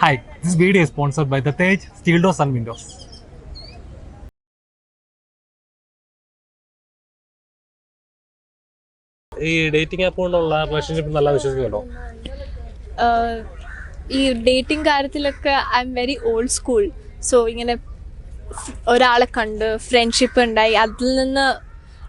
Hi, this video is sponsored by the Tej Steel Doors and Windows. ഈ dating app കൊണ്ടുള്ള relationship നല്ല വിശ്വസിക്കുന്നുണ്ടോ? ഈ ഡേറ്റിംഗ് കാര്യത്തിലൊക്കെ I am very old school. So ഇങ്ങനെ ഒരാളെ കണ്ട് ഫ്രണ്ട്ഷിപ്പ് ഉണ്ടായി അതിൽ നിന്ന്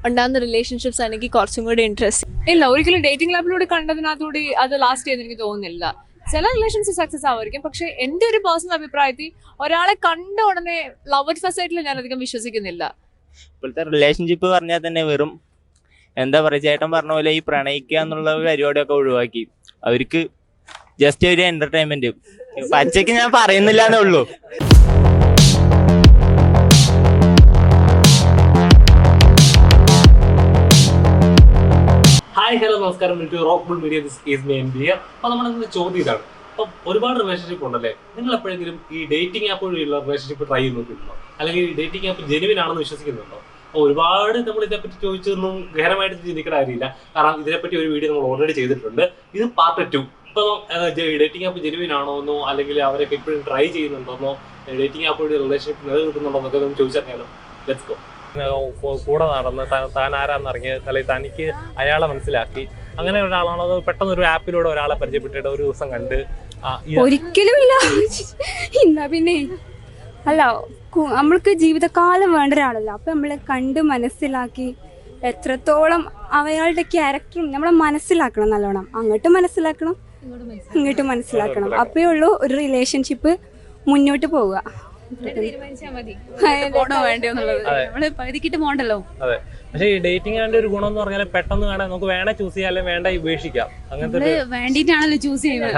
ഉണ്ടാകുന്ന റിലേഷൻഷിപ്സ് എനിക്ക് കുറച്ചും കൂടി ഇൻട്രസ്റ്റ്. ഇല്ല, ഒരിക്കലും ഡേറ്റിംഗ് ആപ്പിലൂടെ കണ്ടതിനകത്തൂടെ അത് ലാസ്റ്റ് ചെയ്തെന്ന് എനിക്ക് തോന്നുന്നില്ല. ചില റിലേഷൻസ് സക്സസ് ആവുമായിരിക്കും, പക്ഷെ എൻ്റെ ഒരു പേഴ്സണൽ അഭിപ്രായത്തിൽ ഒരാളെ കണ്ട ഉടനെ ലവ് അറ്റ് ഫസ്റ്റ് സൈറ്റിൽ ഞാൻ അധികം വിശ്വസിക്കുന്നില്ല. ഇപ്പോഴത്തെ റിലേഷൻഷിപ്പ് പറഞ്ഞാൽ തന്നെ വെറും എന്താ പറയുക, ചേട്ടൻ പറഞ്ഞ പോലെ ഈ പ്രണയിക്കുക എന്നുള്ള പരിപാടിയൊക്കെ ഒഴിവാക്കി അവർക്ക് ജസ്റ്റ് ഒരു എന്റർടൈൻമെന്റ്. പച്ചയ്ക്ക് ഞാൻ പറയുന്നില്ല എന്നേ ഉള്ളൂ. ഹായ് ഹലോ നമസ്കാരം, rock bull media is me M B. അപ്പോൾ നമ്മുടെ ചോദ്യം ഇതാണ്, അപ്പം ഒരുപാട് റിലേഷൻഷിപ്പ് ഉണ്ടല്ലേ, നിങ്ങൾ എപ്പോഴെങ്കിലും ഈ ഡേറ്റിംഗ് ആപ്പ് വഴിയുള്ള റിലേഷൻഷിപ്പ് ട്രൈ ചെയ്ത് നോക്കിയിട്ടുണ്ടോ? അല്ലെങ്കിൽ ഈ ഡേറ്റിംഗ് ആപ്പ് ജെനുവിൻ ആണെന്ന് വിശ്വസിക്കുന്നുണ്ടോ? അപ്പോൾ ഒരുപാട് നമ്മൾ ഇതിനെപ്പറ്റി ചോദിച്ചൊന്നും ഗഹനമായിട്ട് ചിന്തിക്കേണ്ട കാര്യമില്ല, കാരണം ഇതിനെപ്പറ്റി ഒരു വീഡിയോ നമ്മൾ ഓൾറെഡി ചെയ്തിട്ടുണ്ട്. ഇത് പാർട്ട് 2. ഇപ്പം ഡേറ്റിംഗ് ആപ്പ് ജെനുവിൻ ആണോന്നോ അല്ലെങ്കിൽ അവരൊക്കെ ഇപ്പോഴും ട്രൈ ചെയ്യുന്നുണ്ടോന്നോ, ഡേറ്റിംഗ് ആപ്പ് വഴി റിലേഷൻഷിപ്പ് നിലനിൽക്കുന്നുണ്ടോ എന്നൊക്കെ നമുക്ക് ചോദിച്ചറിയാലോ. Let's go. കൂടെ നടന്ന് താൻ ആരാന്നറിഞ്ഞ് അല്ലെങ്കിൽ തനിക്ക് അയാളെ മനസ്സിലാക്കി അങ്ങനെ ഒരാളാണോ, അതോ പെട്ടെന്ന് ഒരു ആപ്പിലൂടെ ഒരാളെ പരിചയപ്പെട്ടിട്ട് ഒരു ദിവസം കണ്ട്? ഒരിക്കലും ഇല്ല. ഇല്ല പിന്നെ അല്ല, നമ്മൾക്ക് ജീവിതകാലം വേണ്ട ഒരാളല്ല. അപ്പം നമ്മൾ കണ്ട് മനസ്സിലാക്കി എത്രത്തോളം അയാളുടെ ക്യാരക്ടറും നമ്മളെ മനസ്സിലാക്കണം, നല്ലോണം അങ്ങോട്ട് മനസ്സിലാക്കണം ഇങ്ങോട്ട് മനസ്സിലാക്കണം. അപ്പേ ഉള്ളൂ ഒരു റിലേഷൻഷിപ്പ് മുന്നോട്ട് പോവുക. അതെ, പക്ഷേ ഈ ഡേറ്റിംഗിന്റെ ഒരു ഗുണം എന്ന് പറഞ്ഞാൽ പെട്ടെന്ന് വേണേ നമുക്ക് വേണേ ചൂസ് ചെയ്യാം, അല്ലെങ്കിൽ വേണ്ട ഉപേക്ഷിക്കാം. അങ്ങനത്തെ വേണ്ടിട്ടാണല്ലോ ചൂസ് ചെയ്യുന്നത്.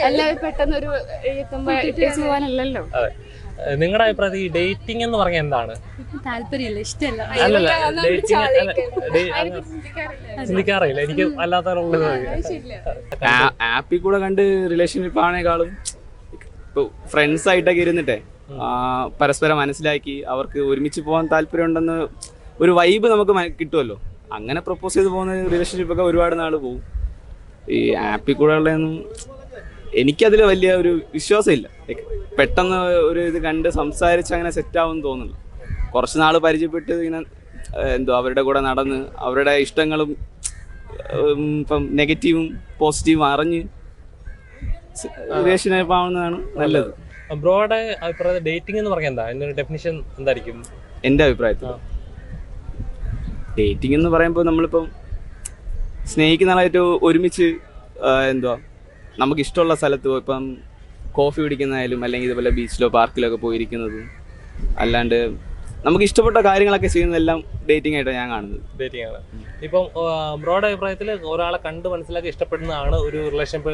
എല്ലാവരും പെട്ടെന്നൊരു പോകാനല്ലോ. അതെ, നിങ്ങളുടെ അഭിപ്രായത്തിൽ ഈ ഡേറ്റിംഗ് എന്ന് പറഞ്ഞാൽ എന്താണ്? താല്പര്യമില്ല, ഇഷ്ടമല്ല. അല്ലല്ല, ചിന്തിക്കാറില്ല. എനിക്ക് അല്ലാത്ത ആപ്പിൽ കൂടെ കണ്ട് റിലേഷൻഷിപ്പ് ആണേക്കാളും ഇപ്പോൾ ഫ്രണ്ട്സ് ആയിട്ടൊക്കെ ഇരുന്നിട്ടേ പരസ്പരം മനസ്സിലാക്കി അവർക്ക് ഒരുമിച്ച് പോകാൻ താല്പര്യം ഉണ്ടെന്ന് ഒരു വൈബ് നമുക്ക് കിട്ടുമല്ലോ. അങ്ങനെ പ്രപ്പോസ് ചെയ്ത് പോകുന്ന റിലേഷൻഷിപ്പൊക്കെ ഒരുപാട് നാൾ പോകും. ഈ ആപ്പിൽ കൂടെ ഉള്ളതൊന്നും എനിക്കതിൽ വലിയ ഒരു വിശ്വാസമില്ല. പെട്ടെന്ന് ഒരു ഇത് കണ്ട് സംസാരിച്ച് അങ്ങനെ സെറ്റാവുമെന്ന് തോന്നുന്നു. കുറച്ച് നാൾ പരിചയപ്പെട്ട് ഇങ്ങനെ അവരുടെ കൂടെ നടന്ന് അവരുടെ ഇഷ്ടങ്ങളും ഇപ്പം നെഗറ്റീവും പോസിറ്റീവും അറിഞ്ഞ് റിലേഷൻഷിപ്പ് ആവുന്നതാണ് നല്ലത്. ബ്രോയുടെ അഭിപ്രായത്തിൽ ഡേറ്റിംഗ് എന്ന് പറഞ്ഞാൽ എന്താ, അതിന്റെ ഡെഫിനിഷൻ എന്തായിരിക്കും? എൻ്റെ അഭിപ്രായത്തിൽ ഡേറ്റിംഗ് എന്ന് പറയുമ്പോൾ നമ്മളിപ്പം സ്നേഹിക്കുന്ന ആളായിട്ട് ഒരുമിച്ച് നമുക്ക് ഇഷ്ടമുള്ള സ്ഥലത്ത് ഇപ്പം കോഫി കുടിക്കുന്നതായാലും അല്ലെങ്കിൽ ഇതുപോലെ ബീച്ചിലോ പാർക്കിലോ ഒക്കെ പോയിരിക്കുന്നതും അല്ലാണ്ട് നമുക്ക് ഇഷ്ടപ്പെട്ട കാര്യങ്ങളൊക്കെ ചെയ്യുന്നതെല്ലാം ഡേറ്റിംഗ് ആയിട്ടാണ് ഞാൻ കാണുന്നത്. ഡേറ്റിംഗ് ആണ്. ഇപ്പം ബ്രോയുടെ അഭിപ്രായത്തിൽ ഒരാളെ കണ്ട് മനസ്സിലാക്കി ഇഷ്ടപ്പെടുന്നതാണ് ഒരു റിലേഷൻഷിപ്പ്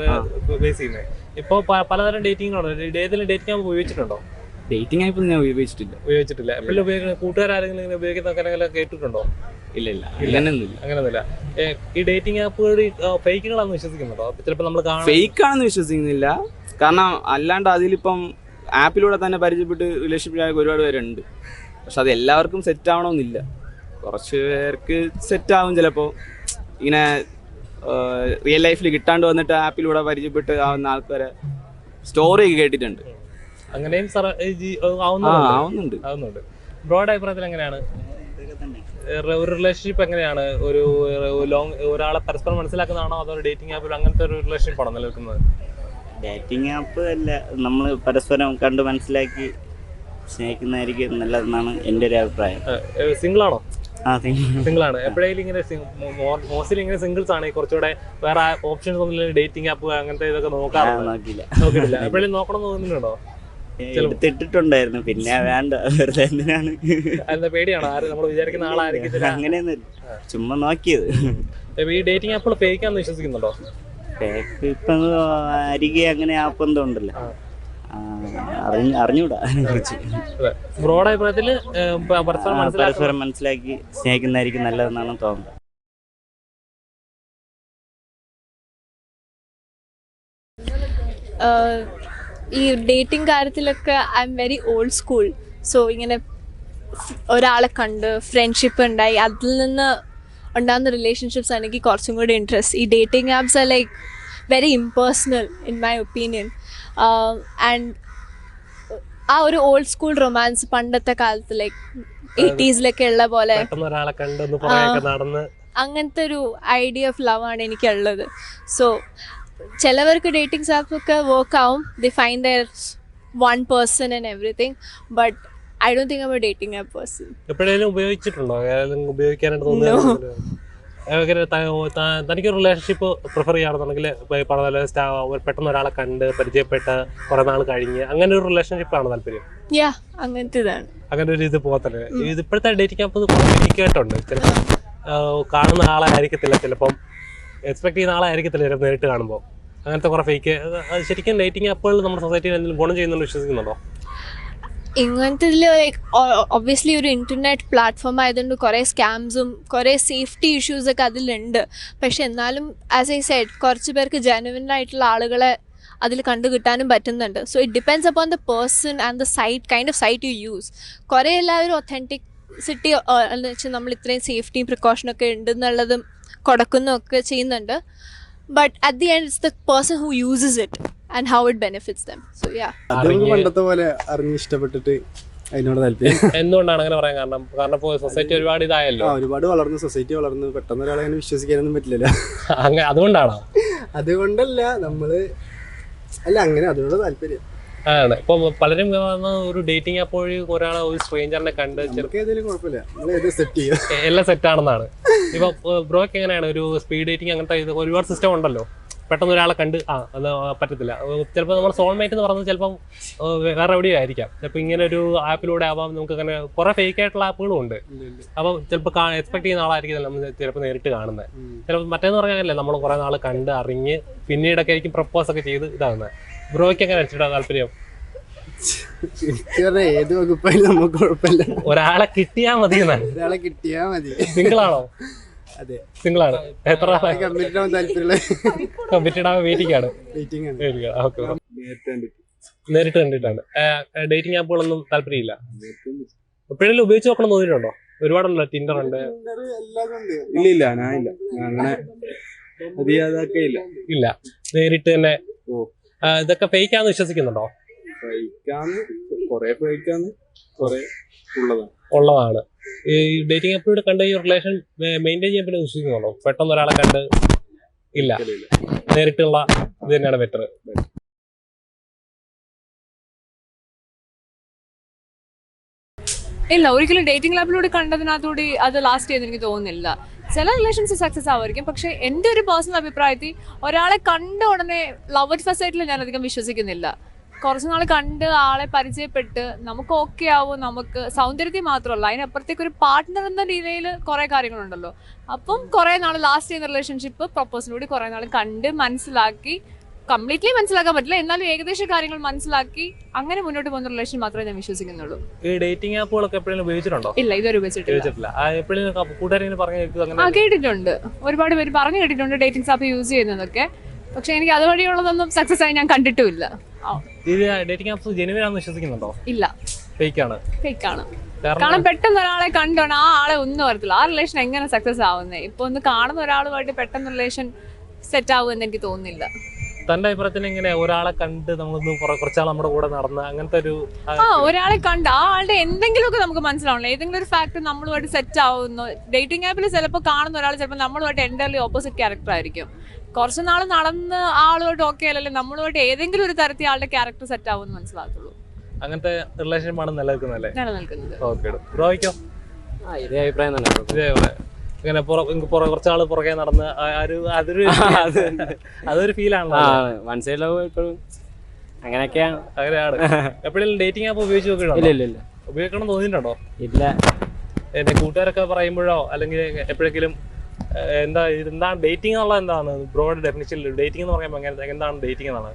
ബേസ് ചെയ്യുന്നത്. ഇപ്പോൾ പലതരം ഡേറ്റിംഗ് ഏതെങ്കിലും ഡേറ്റിംഗ് ആപ്പ് ഉപയോഗിച്ചിട്ടുണ്ടോ? ഡേറ്റിംഗ് ആപ്പ് ഞാൻ ഉപയോഗിച്ചിട്ടില്ല. എപ്പോഴും ഉപയോഗിക്കുന്ന കൂട്ടുകാരെങ്കിലും ഇങ്ങനെ ഉപയോഗിക്കുന്ന കേട്ടിട്ടുണ്ടോ? ഇല്ല, അങ്ങനെയൊന്നുമില്ല. ഈ ഡേറ്റിംഗ് ആപ്പ് വഴി ഫേക്കുകളാണെന്ന് വിശ്വസിക്കുന്നുണ്ടോ? ചിലപ്പോൾ നമ്മൾ ഫേക്ക് ആണെന്ന് വിശ്വസിക്കുന്നില്ല, കാരണം അല്ലാണ്ട് അതിലിപ്പം ആപ്പിലൂടെ തന്നെ പരിചയപ്പെട്ട് റിലേഷൻഷിപ്പിലായ ഒരുപാട് പേരുണ്ട്. പക്ഷെ അത് എല്ലാവർക്കും സെറ്റ് ആവണമെന്നില്ല. കുറച്ച് പേർക്ക് സെറ്റ് ആവും ചിലപ്പോൾ. ഇങ്ങനെ റിയൽ ലൈഫിൽ കിട്ടാണ്ട് വന്നിട്ട് ആപ്പിലൂടെ പരിചയപ്പെട്ട് ആവുന്ന ആൾക്കാരെ സ്റ്റോറിയൊക്കെ കേട്ടിട്ടുണ്ട്. അങ്ങനെയും ആവുന്നുണ്ട്. ബ്രോയുടെ അഭിപ്രായത്തിൽ എങ്ങനെയാണ് ഒരു റിലേഷൻഷിപ്പ് എങ്ങനെയാണ്? ഒരു ഒരാളെ പരസ്പരം മനസ്സിലാക്കുന്നതാണോ, അതോ ഡേറ്റിംഗ് ആപ്പിൽ അങ്ങനത്തെ ഒരു റിലേഷൻഷിപ്പ് ആണോ നിലനിൽക്കുന്നത്? ഡേറ്റിംഗ് ആപ്പ് അല്ല, നമ്മൾ പരസ്പരം കണ്ട് മനസ്സിലാക്കി സ്നേഹിക്കുന്നതായിരിക്കും നല്ലതെന്നാണ് എൻ്റെ ഒരു അഭിപ്രായം. സിംഗിൾ ആണോ? സിംഗിൾ ആണ്. എപ്പോഴെങ്കിലും ഇങ്ങനെ മോസ്റ്റ്ലി ഇങ്ങനെ സിംഗിൾസ് ആണ് കുറച്ചുകൂടെ വേറെ ഓപ്ഷൻസ് ഒന്നും ഡേറ്റിംഗ് ആപ്പ് അങ്ങനത്തെ ഇതൊക്കെ നോക്കിയില്ല. എപ്പോഴെങ്കിലും നോക്കണം തോന്നുന്നുണ്ടോ? എടുത്തിട്ടുണ്ടായിരുന്നു, പിന്നെ വേണ്ട, വെറുതെ എന്തിനാണ്. അതിന്റെ പേടിയാണോ? നമ്മൾ വിചാരിക്കുന്ന ആളായിരിക്കും. അങ്ങനെയൊന്നും ചുമ്മാ നോക്കിയത്. ഈ ഡേറ്റിംഗ് ആപ്പുകൾ ഫേക്കാന്ന് വിശ്വസിക്കുന്നുണ്ടോ? ഫേക്ക് ഇപ്പം അരികെ അങ്ങനെ ആപ്പ് എന്തോ ഉണ്ടല്ലോ, അറിഞ്ഞൂടാ അതിനെ കുറിച്ച്. ബ്രോയുടെ അഭിപ്രായത്തില് പരസ്പരം മനസ്സിലാക്കി സ്നേഹിക്കുന്നതായിരിക്കും നല്ലതെന്നാണ് തോന്നുന്നത്. ഈ ഡേറ്റിംഗ് കാര്യത്തിലൊക്കെ I am very old school. So ഇങ്ങനെ ഒരാളെ കണ്ട് ഫ്രണ്ട്ഷിപ്പ് ഉണ്ടായി അതിൽ നിന്ന് ഉണ്ടാകുന്ന റിലേഷൻഷിപ്സ് എനിക്ക് കുറച്ചും കൂടി ഇൻട്രസ്റ്റ്. ഈ dating apps like very impersonal in my opinion. And ആ ഒരു ഓൾഡ് സ്കൂൾ റൊമാൻസ് പണ്ടത്തെ കാലത്ത് ലൈക്ക് 80s ഉള്ള പോലെ പെട്ടെന്ന് ഒരാളെ കണ്ടൊന്ന് പുറകെ നടന്ന് അങ്ങനത്തെ ഒരു ഐഡിയ ഓഫ് ലവ് ആണ് എനിക്കുള്ളത്. സോ ചിലവർക്ക് ഡേറ്റിംഗ് ആപ്പ് ഒക്കെ വർക്ക് ആവും, the find there one person and everything, but I don't think I'm a dating app person. എപ്പോഴേലും ഉപയോഗിച്ചിട്ടുണ്ടോ? ഉപയോഗിക്കാനായിട്ട് തോന്നുന്നത് തനിക്കൊരു റിലേഷൻഷിപ്പ് പ്രിഫർ ചെയ്യാണെന്നുണ്ടെങ്കിൽ പെട്ടെന്ന് ഒരാളെ കണ്ട് പരിചയപ്പെട്ട് കുറെ നാൾ കഴിഞ്ഞ് അങ്ങനെ ഒരു റിലേഷൻഷിപ്പാണ് താല്പര്യം? യാ, അങ്ങനത്തെ ഇതാണ്. ഇത് ഒരു ഇത് പോകത്തല്ലേ. ഇത് ഇപ്പോഴത്തെ ഡേറ്റിംഗ് ആപ്പ് ഫേക്കായിട്ടുണ്ട്. ചിലപ്പോൾ കാണുന്ന ആളെ ആയിരിക്കത്തില്ല, ചിലപ്പം എക്സ്പെക്ട് ചെയ്യുന്ന ആളെ ആയിരിക്കത്തില്ല ചിലപ്പോൾ നേരിട്ട് കാണുമ്പോൾ. അങ്ങനത്തെ കുറെ ഫേക്ക്. ശരിക്കും ഡേറ്റിംഗ് ആപ്പുകൾ നമ്മുടെ സൊസൈറ്റിയിൽ എന്തെങ്കിലും ഗുണം ചെയ്യുന്നുണ്ട് വിശ്വസിക്കുന്നുണ്ടോ? ഇങ്ങനത്തെ ലൈക്ക് ഒബ്വിയസ്ലി ഒരു ഇൻ്റർനെറ്റ് പ്ലാറ്റ്ഫോം ആയതുകൊണ്ട് കുറേ സ്കാംസും കുറേ സേഫ്റ്റി ഇഷ്യൂസൊക്കെ അതിലുണ്ട്. പക്ഷെ എന്നാലും ആസ് ഐ സെഡ് കുറച്ച് പേർക്ക് ജെനുവിൻ ആയിട്ടുള്ള ആളുകളെ അതിൽ കണ്ടു കിട്ടാനും പറ്റുന്നുണ്ട്. So it depends upon the person and the site kind of site you use. കുറേ എല്ലാവരും ഒത്തൻറ്റിസിറ്റി എന്ന് വെച്ചാൽ നമ്മൾ ഇത്രയും സേഫ്റ്റിയും പ്രിക്കോഷനൊക്കെ ഉണ്ടെന്നുള്ളതും കൊടുക്കുന്നതൊക്കെ ചെയ്യുന്നുണ്ട്. But at the end it's the person who uses it and how it benefits them. So yeah, പണ്ടത്തെ പോലെ അറിഞ്ഞ് ഇഷ്ടപ്പെട്ടിട്ട് അതിനോട് താല്പര്യം. എന്തുകൊണ്ടാണ് അങ്ങനെ പറയാൻ കാരണം? കാരണം ഇപ്പോൾ സൊസൈറ്റി ഒരുപാട് ഇതായല്ലോ, ഒരുപാട് വളർന്നു, സൊസൈറ്റി വളർന്നു, പെട്ടെന്ന് ഒരാളെ അങ്ങനെ വിശ്വസിക്കാനൊന്നും പറ്റില്ലല്ലോ. അങ്ങനെ അതുകൊണ്ടാണോ? അതുകൊണ്ടല്ല, നമ്മള് അല്ല അങ്ങനെ അതിനോട് താല്പര്യം ആണ്. ഇപ്പൊ പലരും ഒരു ഡേറ്റിംഗ് ആപ്പ് വഴി ഒരാളെ ഒരു സ്ട്രേഞ്ചറിനെ കണ്ട് ഏതെങ്കിലും കുഴപ്പമില്ല, നമ്മൾ സെറ്റ് ചെയ്യുക, എല്ലാം സെറ്റ് ആണെന്നാണ്. ഇപ്പൊ ബ്രോയ്ക്ക് എങ്ങനെയാണ് ഒരു സ്പീഡ് ഡേറ്റിംഗ് അങ്ങനത്തെ ഇത് ഒരുപാട് സിസ്റ്റം ഉണ്ടല്ലോ. പെട്ടെന്ന് ഒരാളെ കണ്ട് അത് പറ്റത്തില്ല. ചിലപ്പോൾ നമ്മൾ സോൾമേറ്റ് എന്ന് പറയുന്നത് ചിലപ്പം വേറെ എവിടെയും ആയിരിക്കാം. ചിലപ്പോൾ ഇങ്ങനെ ഒരു ആപ്പിലൂടെ ആവാം. നമുക്ക് അങ്ങനെ കുറെ ഫേക്ക് ആയിട്ടുള്ള ആപ്പുകളും ഉണ്ട്. അപ്പം ചിലപ്പോൾ എക്സ്പെക്ട് ചെയ്യുന്ന ആളായിരിക്കും നമ്മൾ ചിലപ്പോൾ നേരിട്ട് കാണുന്നത്. ചിലപ്പോൾ മറ്റേന്ന് പറഞ്ഞാലല്ലേ നമ്മൾ കുറെ നാൾ കണ്ട് അറിഞ്ഞ് പിന്നീടൊക്കെ ആയിരിക്കും പ്രപ്പോസ് ഒക്കെ ചെയ്ത് ഇതാകുന്നത്. ബ്രോയ്ക്ക് എങ്ങനെ വെച്ചിട്ടാ താല്പര്യം? ഏത് വകുപ്പായാലും നമുക്ക് കുഴപ്പമില്ല, ഒരാളെ കിട്ടിയാൽ മതി എന്നാണ്. ഒരാളെ കിട്ടിയാൽ മതി. സിംഗിളാണോ? അതെ, സിംഗിളാണ്. എത്ര കമ്മിറ്റഡ് ആവാൻ താല്പര്യമുള്ള കമ്മിറ്റഡ് ആവാൻ വെയിറ്റിംഗ് ആണ്. നേരിട്ട് കണ്ടിട്ടാണ്. ഡേറ്റിംഗ് ആപ്പുകളൊന്നും താല്പര്യമില്ല. എപ്പോഴെങ്കിലും ഉപയോഗിച്ച് നോക്കണം തോന്നിയിട്ടുണ്ടോ? ഒരുപാടുണ്ടല്ലോ, ടിൻഡർ ഉണ്ട്. ഇല്ല, ഞാനില്ല, അങ്ങനെ ഇല്ല. നേരിട്ട് തന്നെ ഇതൊക്കെ ഫേക്കാന്ന് വിശ്വസിക്കുന്നുണ്ടോ? ഉള്ളതാണ്. ഈ ഡേറ്റിംഗ് ആപ്പിലൂടെ കണ്ട ഈ റിലേഷൻ മെയിൻറ്റെയിൻ ചെയ്യാൻ പറ്റുന്ന വിശ്വസിക്കുന്നുണ്ടോ? പെട്ടെന്ന് ഒരാളെ കണ്ട് ഇല്ല, നേരിട്ടുള്ള ഇത് തന്നെയാണ് ബെറ്റർ. ഇല്ല, ഒരിക്കലും ഡേറ്റിംഗ് ആപ്പിലൂടെ കണ്ടതിനകത്തൂടി അത് ലാസ്റ്റ് ചെയ്യുന്ന എനിക്ക് തോന്നുന്നില്ല. ചില റിലേഷൻസ് സക്സസ് ആവുമായിരിക്കും, പക്ഷെ എൻ്റെ ഒരു പേഴ്സണൽ അഭിപ്രായത്തിൽ ഒരാളെ കണ്ട ഉടനെ ലവ് അറ്റ് ഫസ്റ്റ് സൈറ്റിൽ ഞാൻ അധികം വിശ്വസിക്കുന്നില്ല. കുറച്ച് നാൾ കണ്ട് ആളെ പരിചയപ്പെട്ട് നമുക്ക് ഓക്കെ ആവും, നമുക്ക് സൗന്ദര്യത്തിൽ മാത്രമല്ല അതിനപ്പുറത്തേക്ക് ഒരു പാർട്ട്ണർ എന്ന രീതിയിൽ കുറേ കാര്യങ്ങളുണ്ടല്ലോ. അപ്പം കുറേ നാൾ ലാസ്റ്റ് ചെയ്യുന്ന റിലേഷൻഷിപ്പ് പ്രപ്പോസലിലൂടെ കുറേ നാൾ കണ്ട് മനസ്സിലാക്കി, കംപ്ലീറ്റ്ലി മനസ്സിലാക്കാൻ പറ്റില്ല എന്നാലും ഏകദേശം കാര്യങ്ങൾ മനസ്സിലാക്കി അങ്ങനെ മുന്നോട്ട് പോകുന്ന റിലേഷൻ മാത്രമേ ഞാൻ വിശ്വസിക്കുന്നുള്ളൂ. ഈ ഡേറ്റിംഗ് ആപ്പുകളൊക്കെ എപ്പോഴും ഉപയോഗിച്ചിട്ടുണ്ടോ? ഇല്ല, ഇതുവരെ ഉപയോഗിച്ചിട്ടില്ല. കേട്ടിട്ടുണ്ട്, ഒരുപാട് പേര് പറഞ്ഞു കേട്ടിട്ടുണ്ട് ഡേറ്റിംഗ് ആപ്പ് യൂസ് ചെയ്യുന്നതൊക്കെ. പക്ഷെ എനിക്ക് അതുവഴിയുള്ളതൊന്നും സക്സസ് ആയി ഞാൻ കണ്ടിട്ടുമില്ല. ഡേറ്റിംഗ് ആപ്സ് ജെനുവിൻ ആണെന്ന് വിശ്വസിക്കുന്നുണ്ടോ? ഇല്ല, ഫേക്കാണ്. കാരണം പെട്ടെന്ന് ഒരാളെ കണ്ടോണം ആ ആളെ ഒന്നും വരത്തില്ല. ആ റിലേഷൻ എങ്ങനെ സക്സസ് ആവുന്നത്? ഇപ്പൊ ഒന്ന് കാണുന്ന ഒരാളുമായിട്ട് പെട്ടെന്ന് റിലേഷൻ സെറ്റ് ആവുമെന്ന് എനിക്ക് തോന്നുന്നില്ല. തന്റെ അഭിപ്രായത്തിൽ ഇങ്ങനെ ഒരാളെ കണ്ട് നമ്മളൊന്ന് കുറച്ചാൾ നമ്മുടെ കൂടെ നടന്ന അങ്ങനത്തെ ഒരു ഒരാളെ കണ്ട് ആ ആളുടെ എന്തെങ്കിലുമൊക്കെ നമുക്ക് മനസ്സിലാവണല്ലോ, ഏതെങ്കിലും ഒരു ഫാക്ട് നമ്മളുമായിട്ട് സെറ്റ് ആവുന്നു. ഡേറ്റിംഗ് ആപ്പിൽ ചിലപ്പോൾ കാണുന്ന ഒരാൾ ചിലപ്പോൾ നമ്മളുമായിട്ട് എൻ്റർലി ഓപ്പോസിറ്റ് ക്യാരക്ടർ ആയിരിക്കും. കുറച്ച് നാൾ നടന്ന് ആളുമായിട്ട് ഓക്കെ അല്ലല്ലേ നമ്മളുമായിട്ട് ഏതെങ്കിലും ഒരു തരത്തിൽ ആളുടെ ക്യാരക്ടർ സെറ്റ് ആവുമെന്ന് മനസ്സിലാക്കുള്ളൂ. അങ്ങനത്തെ റിലേഷൻഷിപ്പാണ് നിലനിൽക്കുന്നത്. ഓക്കെ, ബ്രോയ്ക്കോ? ഇതേ അഭിപ്രായം തന്നെ. ഇങ്ങനെ കുറച്ചാൾ പുറകെ നടന്ന് അതൊരു ഫീലാണല്ലോ. വൺ സൈഡ് ലവ് എപ്പോഴും അങ്ങനെയൊക്കെയാണ്. അങ്ങനെയാണ്. എപ്പോഴെങ്കിലും ഡേറ്റിംഗ് ആപ്പ് ഉപയോഗിച്ച് നോക്കിയിട്ടുണ്ടോ? ഇല്ല. ഉപയോഗിക്കണം തോന്നിയിട്ടുണ്ടോ? ഇല്ല. എന്റെ കൂട്ടുകാരൊക്കെ പറയുമ്പോഴോ അല്ലെങ്കിൽ എപ്പോഴെങ്കിലും എന്താണ് ഡേറ്റിംഗ് എന്നുള്ളത്? എന്താണ് ബ്രോയുടെ ഡെഫിനിഷൻ? ഡേറ്റിംഗ് എന്ന് പറയുമ്പോൾ എന്താണ് ഡേറ്റിംഗ് എന്നാണ്?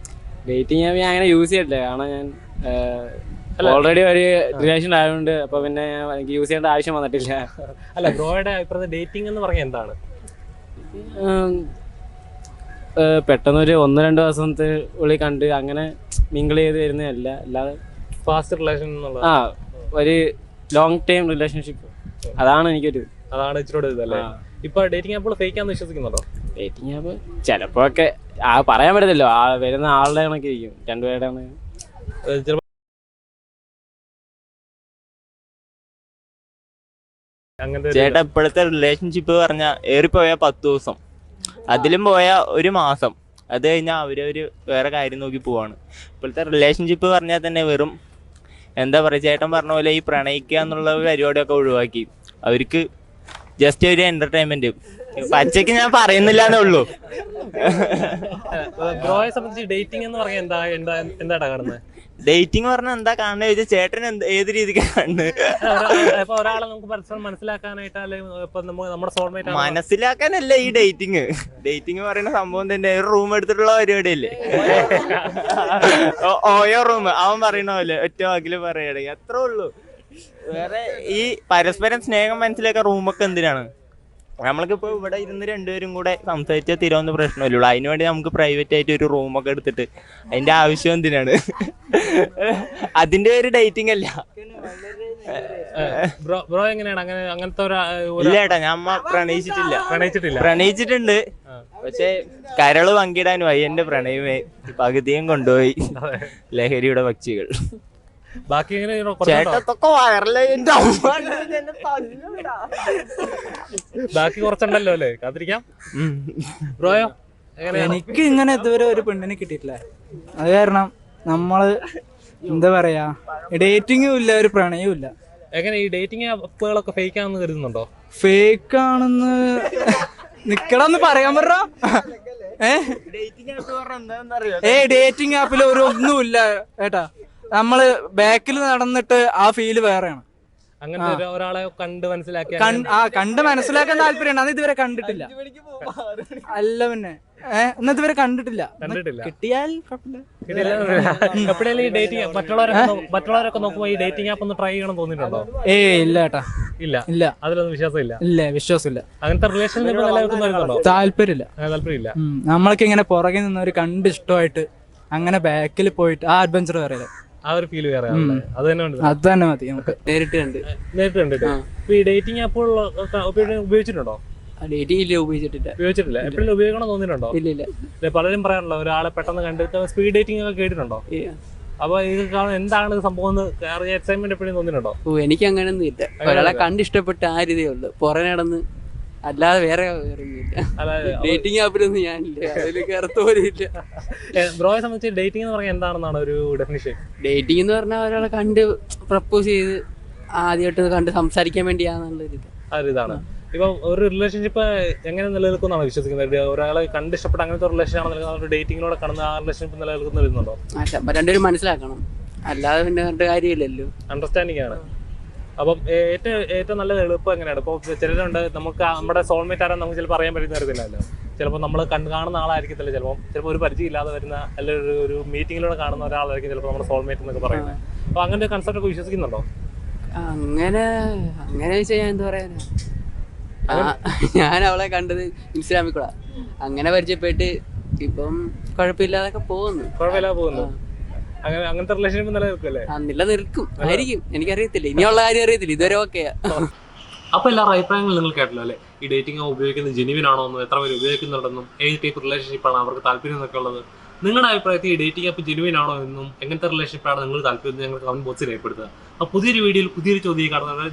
ഡേറ്റിംഗ് ഞാൻ അങ്ങനെ യൂസ് ചെയ്തിട്ടില്ല. കാരണം ഞാൻ ഓൾറെഡി ഒരു റിലേഷൻ ആയതുകൊണ്ട് അപ്പൊ പിന്നെ എനിക്ക് യൂസ് ചെയ്യേണ്ട ആവശ്യം വന്നിട്ടില്ല. അല്ല, ബ്രോയുടെ അഭിപ്രായത്തിൽ ഡേറ്റിംഗ് എന്ന് പറഞ്ഞാൽ എന്താണ്? പെട്ടെന്നൊരു 1-2 ദിവസത്തെ ഉള്ളിൽ കണ്ട് അങ്ങനെ മിങ്കിൾ ചെയ്ത് വരുന്നതല്ല, അല്ലാതെ ഫാസ്റ്റ് റിലേഷൻ എന്നുള്ളത്. ഒരു ലോങ് ടൈം റിലേഷൻഷിപ്പ്, അതാണ് എനിക്കൊരു അതാണ് ഇച്ചിരി ഇതല്ലേ. ഇപ്പൊ ഡേറ്റിംഗ് ആപ്പുകൾ ഫേക്കാന്ന് വിശ്വസിക്കുന്നുണ്ടോ? ഡേറ്റിംഗ് ആപ്പ് ചിലപ്പോ ഒക്കെ പറയാൻ പറ്റത്തില്ലോ, വരുന്ന ആളുടെ കണക്ക് ഇരിക്കും രണ്ടുപേരുടെ. ചിലപ്പോൾ അങ്ങനത്തെ ചേട്ടാ ഇപ്പോഴത്തെ റിലേഷൻഷിപ്പ് പറഞ്ഞാൽ ഏറിപ്പോയാൽ 10 ദിവസം, അതിലും പോയാൽ 1 മാസം, അത് കഴിഞ്ഞാൽ അവരവർ വേറെ കാര്യം നോക്കി പോവാണ്. ഇപ്പോഴത്തെ റിലേഷൻഷിപ്പ് പറഞ്ഞാൽ തന്നെ വെറും എന്താ പറയുക, ചേട്ടൻ പറഞ്ഞ പോലെ ഈ പ്രണയിക്കുക എന്നുള്ള പരിപാടിയൊക്കെ ഒഴിവാക്കി അവർക്ക് ജസ്റ്റ് ഒരു എന്റർടൈൻമെന്റ്. പച്ചയ്ക്ക് ഞാൻ പറയുന്നില്ല എന്നേ ഉള്ളൂ. ബ്രോയെ സംബന്ധിച്ച് ഡേറ്റിംഗ് എന്ന് പറഞ്ഞാൽ എന്താ കാണുന്നത്? ഡേറ്റിംഗ് പറഞ്ഞാൽ എന്താ കാണുന്നത് ചോദിച്ചാൽ ചേട്ടൻ ഏത് രീതിക്ക് കാണുന്നത്? ഇപ്പൊ ഒരാളെ നമുക്ക് പരസ്പരം മനസ്സിലാക്കാനായിട്ട് അല്ലെങ്കിൽ ഇപ്പൊ നമ്മുടെ സോൾമേറ്റ് മനസ്സിലാക്കാനല്ല ഈ ഡേറ്റിംഗ്. ഡേറ്റിംഗ് പറയുന്ന സംഭവം തന്നെ ഒരു റൂം എടുത്തിട്ടുള്ള പരിപാടിയല്ലേ. ഓയോ റൂം അവൻ പറയുന്ന പോലെ ഒറ്റ വാക്കില് പറയുകയാണെങ്കിൽ അത്രേ ഉള്ളൂ. വേറെ ഈ പരസ്പരം സ്നേഹം മനസ്സിലാക്കാൻ റൂമൊക്കെ എന്തിനാണ്? നമ്മൾക്കിപ്പോൾ ഇവിടെ ഇരുന്ന് രണ്ടുപേരും കൂടെ സംസാരിച്ചാൽ തീരാവുന്ന പ്രശ്നമല്ലേ. അതിന് വേണ്ടി നമുക്ക് പ്രൈവറ്റ് ആയിട്ട് ഒരു റൂമൊക്കെ എടുത്തിട്ട് അതിന്റെ ആവശ്യം എന്തിനാണ്? അതിന്റെ ഒരു ഡേറ്റിംഗ് അല്ല. ബ്രോ എങ്ങനെയാണ് അങ്ങനത്തെ ഇല്ല ഏട്ടാ, ഞാൻ പ്രണയിച്ചിട്ടുണ്ട്. പക്ഷെ കരള് പങ്കിടാൻ എന്റെ പ്രണയമേ പകുതിയും കൊണ്ടുപോയി ലഹരിയുടെ പക്ഷികൾ. ബാക്കി ചേട്ടത്തൊക്കെ വയറല്ലേ. എന്റെ അമ്മ ബാക്കി കുറച്ചുണ്ടല്ലോ അല്ലേ, കാത്തിരിക്കാം. ബ്രോയോ എനിക്ക് ഇങ്ങനെ ഇതുവരെ ഒരു പെണ്ണിനെ കിട്ടിയിട്ടില്ല. അത് കാരണം നമ്മള് എന്താ പറയാ, ഡേറ്റിംഗും ഇല്ല ഒരു പ്രണയവും ഇല്ല. എങ്ങനെ ഈ ഡേറ്റിംഗ് ആപ്പുകളൊക്കെ ഫേക്ക് ആണെന്ന് കരുതുന്നുണ്ടോ? ഫേക്ക് ആണെന്ന് നിക്കണമെന്ന് പറയാൻ പറഞ്ഞോ. ഡേറ്റിംഗ് ആപ്പിൽ ഒരു ഒന്നുമില്ല ഏട്ടാ. നമ്മള് ബാക്കിൽ നടന്നിട്ട് ആ ഫീല് വേറെയാണ്. അങ്ങനത്തെ ഒരാളെ കണ്ട് മനസ്സിലാക്കിയ കണ്ട് മനസ്സിലാക്കാൻ താല്പര്യമാണ്. അത് ഇതുവരെ കണ്ടിട്ടില്ല. അല്ല പിന്നെ ഇതുവരെ കണ്ടിട്ടില്ല. കിട്ടിയാൽ എപ്പോഴെങ്കിലും ഈ ഡേറ്റിംഗ് മറ്റുള്ളവരൊക്കെ നോക്കുമ്പോൾ ഈ ഡേറ്റിംഗ് ആപ്പ് ഒന്ന് ട്രൈ ചെയ്യണം തോന്നിയിട്ടുണ്ടോ? ഇല്ല ഏട്ടാ, ഇല്ല. അതിലൊന്നും വിശ്വാസമില്ല. വിശ്വാസമില്ല. അങ്ങനത്തെ റിലേഷൻഷിപ്പ് നിലനിൽക്കുന്നുണ്ടോ? താല്പര്യമില്ല. നമ്മൾക്ക് ഇങ്ങനെ പുറകെ നിന്നവര് കണ്ട് ഇഷ്ടമായിട്ട് അങ്ങനെ ബാക്കിൽ പോയിട്ട് ആ അഡ്വഞ്ചർ വേറെ, ആ ഒരു ഫീൽ വേറെ. അത് തന്നെ മതി നമുക്ക്. നേരിട്ട് കണ്ടിട്ട് ഈ ഡേറ്റിംഗ് ആപ്പുകൾ ഉപയോഗിച്ചിട്ടുണ്ടോ? ഉപയോഗിച്ചിട്ടില്ല. എപ്പോഴും ഉപയോഗിക്കണം തോന്നിയിട്ടുണ്ടോ? ഇല്ല. പലരും പറയാനുണ്ടോ ഒരാളെ പെട്ടെന്ന് കണ്ടിട്ട് സ്പീഡ് ഡേറ്റിംഗ് ഒക്കെ കേട്ടിട്ടുണ്ടോ? അപ്പൊ ഇത് എന്താണ് സംഭവം എക്സൈറ്റ്മെന്റ് എപ്പോഴും തോന്നിയിട്ടുണ്ടോ? എനിക്ക് അങ്ങനെയൊന്നും ഇല്ല. ഒരാളെ കണ്ടിഷ്ടപ്പെട്ട ആ രീതിയേ ഉള്ളു. പുറമെ നടന്ന് അല്ലാതെ വേറെ ഡേറ്റിംഗ് ആപ്പിലൊന്നും ഞാനില്ല, അതിൽ കയറത്ത പോലും ഇല്ല. ബ്രോയെ സംബന്ധിച്ച് ഡേറ്റിംഗ് എന്ന് പറഞ്ഞാൽ എന്താണെന്നാണ് ഒരു ഡെഫിനിഷൻ? ഡേറ്റിംഗ് എന്ന് പറഞ്ഞാൽ ഒരാളെ കണ്ട് പ്രപ്പോസ് ചെയ്ത് ആദ്യമായിട്ട് കണ്ട് സംസാരിക്കാൻ വേണ്ടിയാണെന്നുള്ളൊരു ഇതാണ്. ഇപ്പൊ ഒരു റിലേഷൻഷിപ്പ് എങ്ങനെ നിലനിൽക്കുന്നാണ് വിശ്വസിക്കുന്നത്? ഒരാളെ കണ്ട് ഇഷ്ടപ്പെട്ട അങ്ങനത്തെ റിലേഷൻ ആണ് നിലനിൽക്കുന്നത്, ഡേറ്റിംഗിലൂടെ കാണുന്ന ആ റിലേഷൻഷിപ്പ് നിലനിൽക്കുന്നുണ്ടോ? രണ്ടുപേരും മനസ്സിലാക്കണം, അല്ലാതെ പിന്നെ കണ്ട കാര്യമില്ലല്ലോ. അണ്ടർസ്റ്റാൻഡിംഗ് ആണ്. അപ്പം ഏറ്റവും നല്ല എളുപ്പം എങ്ങനെയാണ്? ഇപ്പോൾ ചിലരുണ്ട് നമുക്ക് നമ്മുടെ സോൾമേറ്റ് ആരാന്ന് നമുക്ക് ചിലപ്പോൾ അറിയാൻ പറ്റുന്ന തരത്തില്ലല്ലോ. ചിലപ്പോൾ നമ്മൾ കാണുന്ന ആളായിരിക്കത്തില്ല, ചിലപ്പോൾ ഒരു പരിചയം ഇല്ലാതെ വരുന്ന അല്ലെങ്കിൽ ഒരു മീറ്റിങ്ങിലൂടെ കാണുന്ന ഒരാളായിരിക്കും ചിലപ്പോൾ നമ്മുടെ സോൾമേറ്റ് എന്നൊക്കെ പറയുന്നത്. അപ്പോൾ അങ്ങനെ ഒരു കൺസെപ്റ്റ് ഒക്കെ വിശ്വസിക്കുന്നുണ്ടോ? അങ്ങനെ വെച്ചാൽ ഞാൻ എന്താ പറയാനാ, ഞാൻ അവളെ കണ്ടത് ഇൻസ്റ്റാഗ്രാമിൽ കൂടെ അങ്ങനെ പരിചയപ്പെട്ട് ഇപ്പം കുഴപ്പമില്ലാതൊക്കെ പോകുന്നു. അങ്ങനത്തെ റിലേഷൻഷിപ്പ് നിലനിൽക്കുമല്ലേ? നിലനിൽക്കും ആയിരിക്കും, എനിക്കറിയത്തില്ല, ഇനിയുള്ള കാര്യം അറിയത്തില്ല, ഇതുവരെ ഓക്കെയാ. അപ്പൊ എല്ലാവരും അഭിപ്രായങ്ങൾ നിങ്ങൾ കേട്ടല്ലോ അല്ലേ? ഈ ഡേറ്റിംഗ് ഉപയോഗിക്കുന്നത് ജെന്യുവിൻ ആണോ എന്നും എത്ര പേര് ഉപയോഗിക്കുന്നുണ്ടെന്നും ഏത് ടൈപ്പ് റിലേഷൻഷിപ്പാണ് അവർക്ക് താല്പര്യം എന്നൊക്കെ ഉള്ളത്. നിങ്ങളുടെ അഭിപ്രായത്തിൽ ഈ ഡേറ്റിംഗ് ആപ്പ് ജെന്യുവിൻ ആണോ എന്നും എങ്ങനത്തെ റിലേഷൻഷിപ്പാണ് നിങ്ങൾ താല്പര്യം ഞങ്ങൾ കമന്റ് ബോക്സിൽ രേഖപ്പെടുത്തുക. അപ്പോൾ പുതിയൊരു വീഡിയോയിൽ പുതിയൊരു ചോദ്യം കാണുന്നത്.